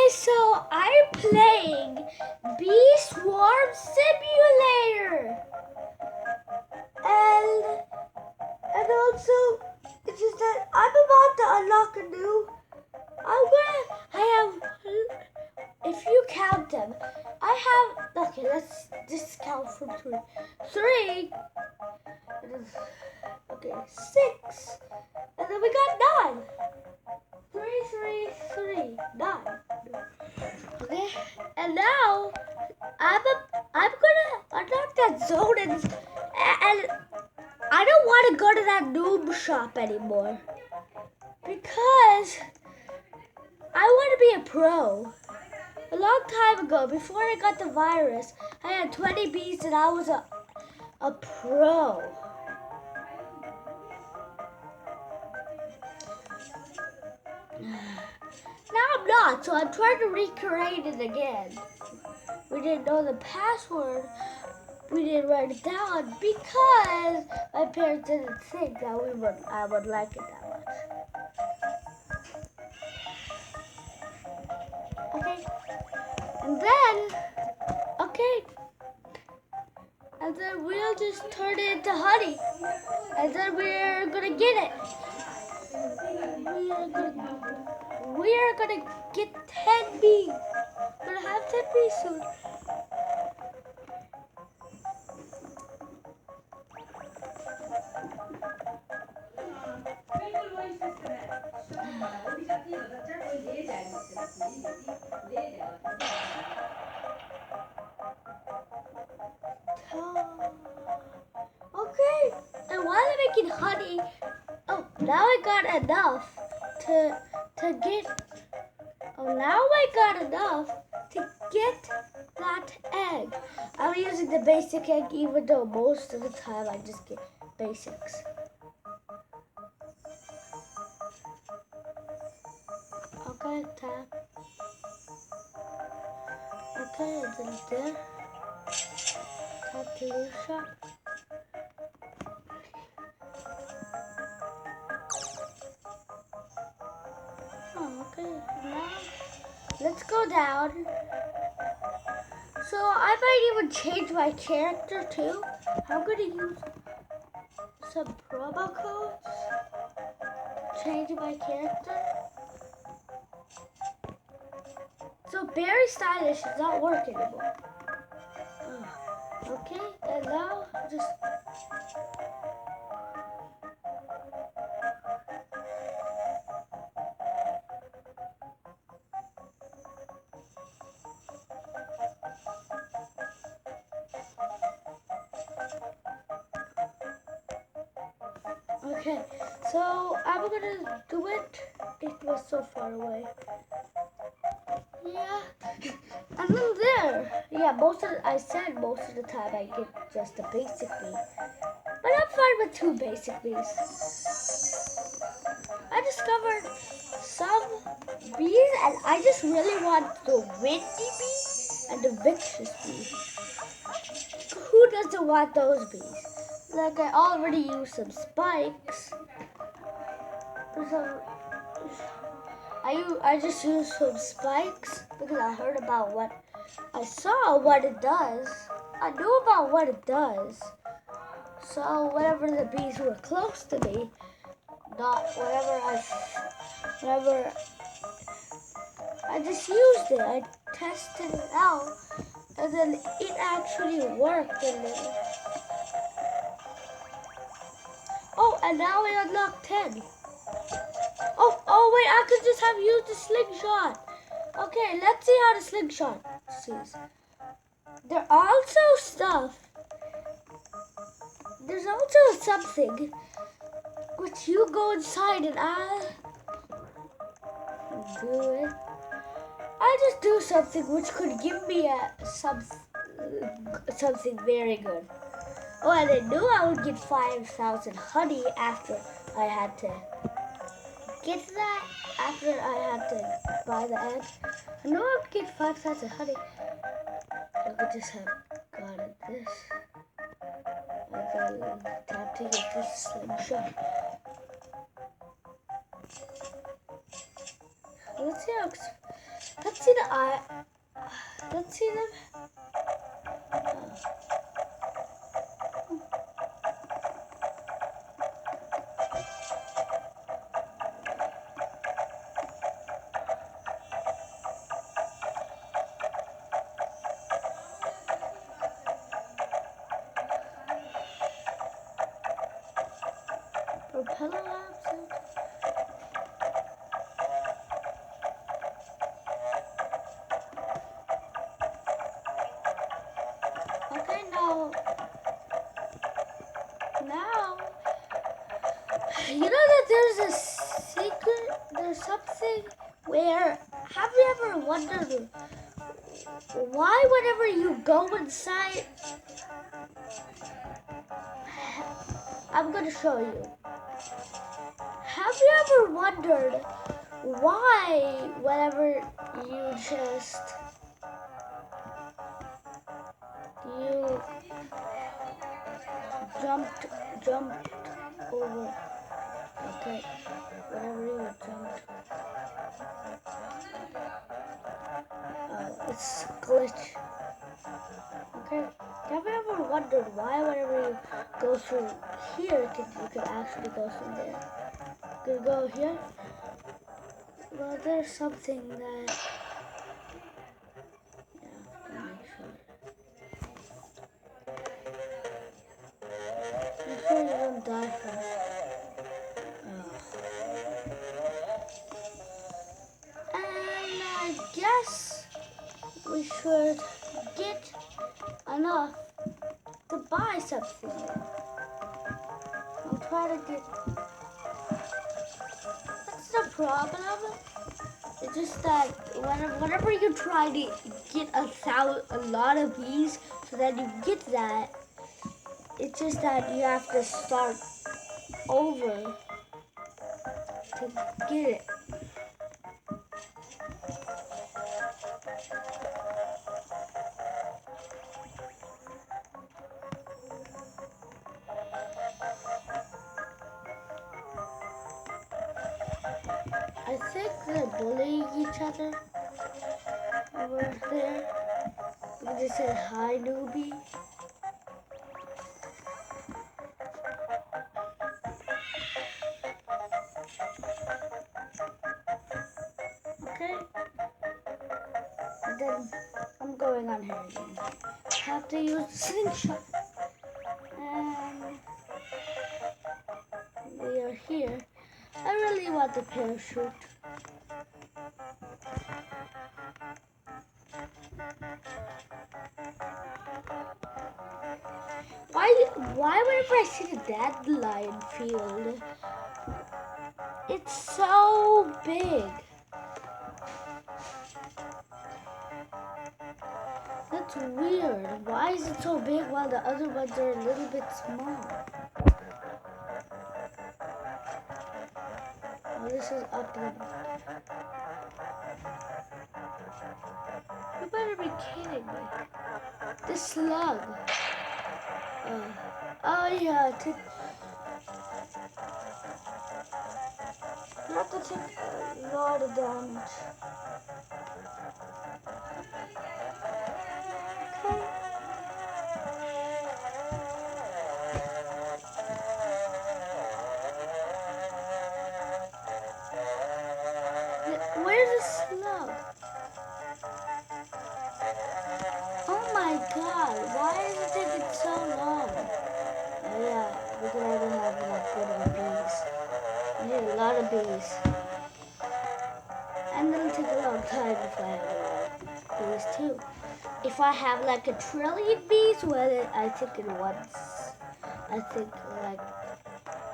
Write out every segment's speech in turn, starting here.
so I'm playing Bee Swarm Simulator. And also, it's just that I'm about to unlock a new. If you count them, okay, let's just count from three. Three, okay, 6, and then we got 9. 3, 9. Okay, and now I'm gonna unlock that zone and I don't want to go to that noob shop anymore because I want to be a pro. A long time ago, before I got the virus, I had 20 bees and I was a pro. Now I'm not, so I'm trying to recreate it again. We didn't know the password. We didn't write it down because my parents didn't think that I would like it that much. Okay. And then we'll just turn it into honey. And then we're gonna get it. We are gonna get 10 bees. We're gonna have 10 bees soon. Okay, and while I'm making honey, oh, now I got enough to get. Oh, now I got enough to get that egg. I'm using the basic egg, even though most of the time I just get basics. Okay, tap. Okay, and then there. Tap to leave shop. Oh, okay, now let's go down. So I might even change my character too. I'm gonna use some promo codes. Change my character. So Barry Stylish is not working anymore. Okay, and now just. Okay, so I'm gonna do it. It was so far away. Yeah, and then there. Yeah, I said most of the time I get just a basic bee, but I'm fine with 2 basic bees. I discovered some bees, and I just really want the windy bee and the vicious bee. Who doesn't want those bees? Like I already used some spikes. I just used some spikes because I heard about I saw what it does. I knew about what it does. So whenever the bees were close to me, I just used it. I tested it out, and then it actually worked. And now I unlocked 10. Oh wait, I could just have used the slingshot. Okay, let's see how the slingshot sees. There's also something which you go inside and I do it. I just do something which could give me something very good. Oh, and I knew I would get 5,000 honey after I had to get that. After I had to buy the egg, I knew I would get 5,000 honey. I could just have gotten this. And then tap to get this slingshot. Let's see I let's see them. Propeller labs. Okay, now, you know that there's a secret, there's something where, have you ever wondered why whenever you go inside, I'm going to show you. Have you ever wondered why whenever you you jumped over, okay, whenever you jumped, it's glitch, okay. Have you ever wondered why whenever you go through here, you can actually go through there? You can go here. Well, there's something that, yeah, make sure you don't die from it. And I guess we should get enough to buy something. I'll try to get. That's the problem. It's just that whenever you try to get a lot of bees, so that you get that, it's just that you have to start over to get it. I think they're bullying each other over there. We just said hi, newbie. Okay. And then I'm going on here again. Have to use the slingshot. And we are here. I really want the parachute. Why whenever I see the dandelion field, it's so big. That's weird. Why is it so big while the other ones are a little bit small? Oh, this is up there. You better be kidding me. This slug. Oh yeah, you have to take a lot of damage. Okay. Where's the slug? Oh my god, why is it taking so long? Oh yeah, because I don't have enough good of bees. I need a lot of bees. And it'll take a long time if I have a lot of bees too. If I have like a trillion bees, well, I think in once. I think like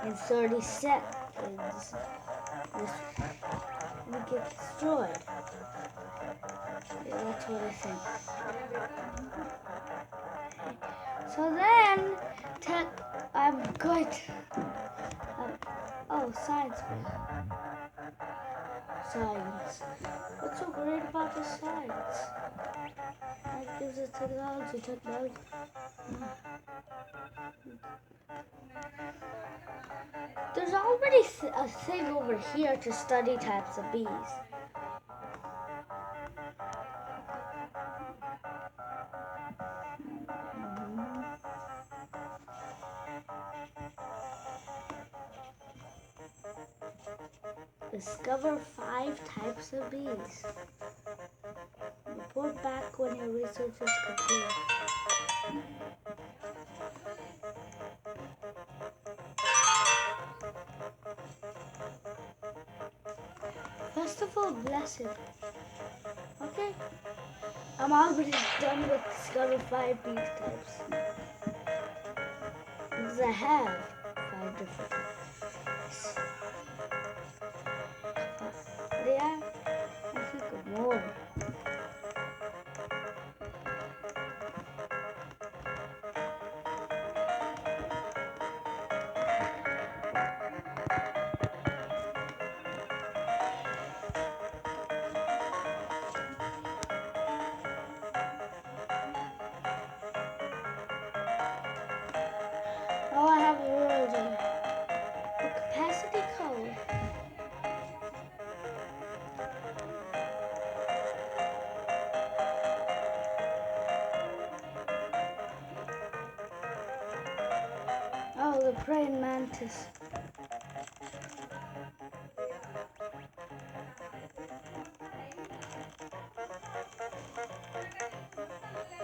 in 30 seconds, this will get destroyed. Yeah, that's what I think. So then, I'm good. Oh, science. Science. What's so great about the science? That gives us technology. There's already a thing over here to study types of bees. Discover 5 types of bees. Report back when your research is complete. Festival Blessed. Okay. I'm already done with Discover 5 bee types. Because I have 5 different types. Yeah, I think more. Oh, I have a word. A capacity code. Oh, the praying mantis.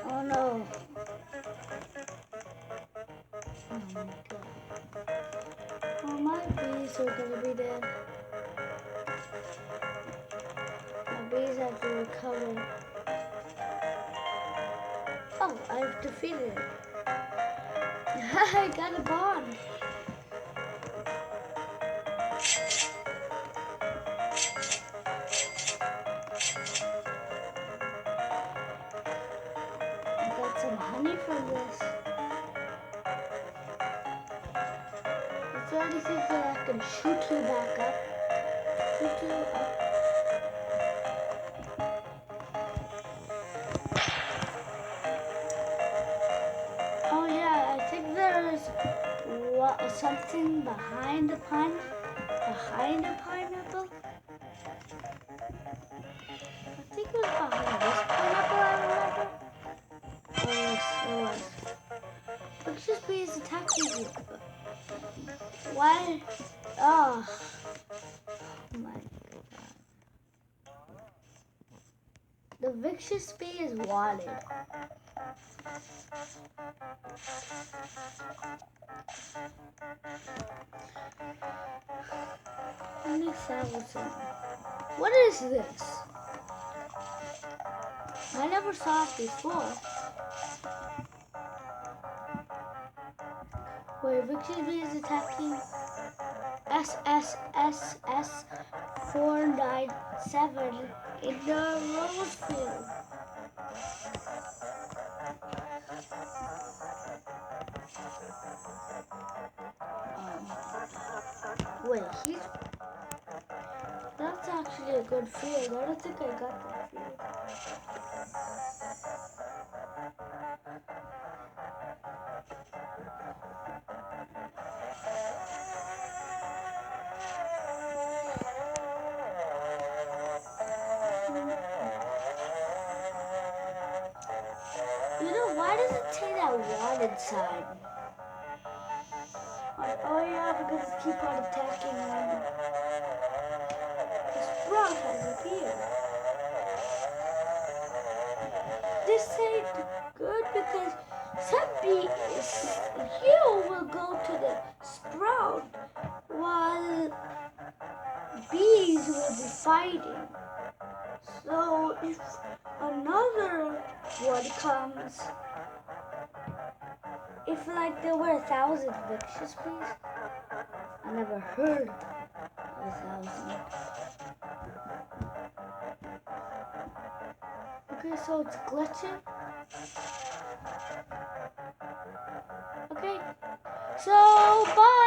Oh no. Oh my god. Oh, my bees are gonna be dead. My bees have to recover. Oh, I've defeated it. I got a bond. I got some honey from this. Is there anything that I can shoot you back up? Shoot you up? Oh yeah, I think there's something behind the pineapple. I think it was behind this pineapple, I remember. Oh yes, it was. Let's just be as attacking you. Why? Oh my god. The vicious bee is wanted. What is this? I never saw it before. Where Vicious Bee is attacking SSSS 497 in the rose field. Wait, that's actually a good field. I don't think I got that field. You know, why does it say that wanted sign? Oh yeah, because it keeps on attacking me. The sprout has appeared. This ain't good because you will go to the sprout while bees will be fighting. So if another one comes, if like there were 1,000 vicious bees, I never heard of 1,000. Okay, so it's glitching. Okay, so bye.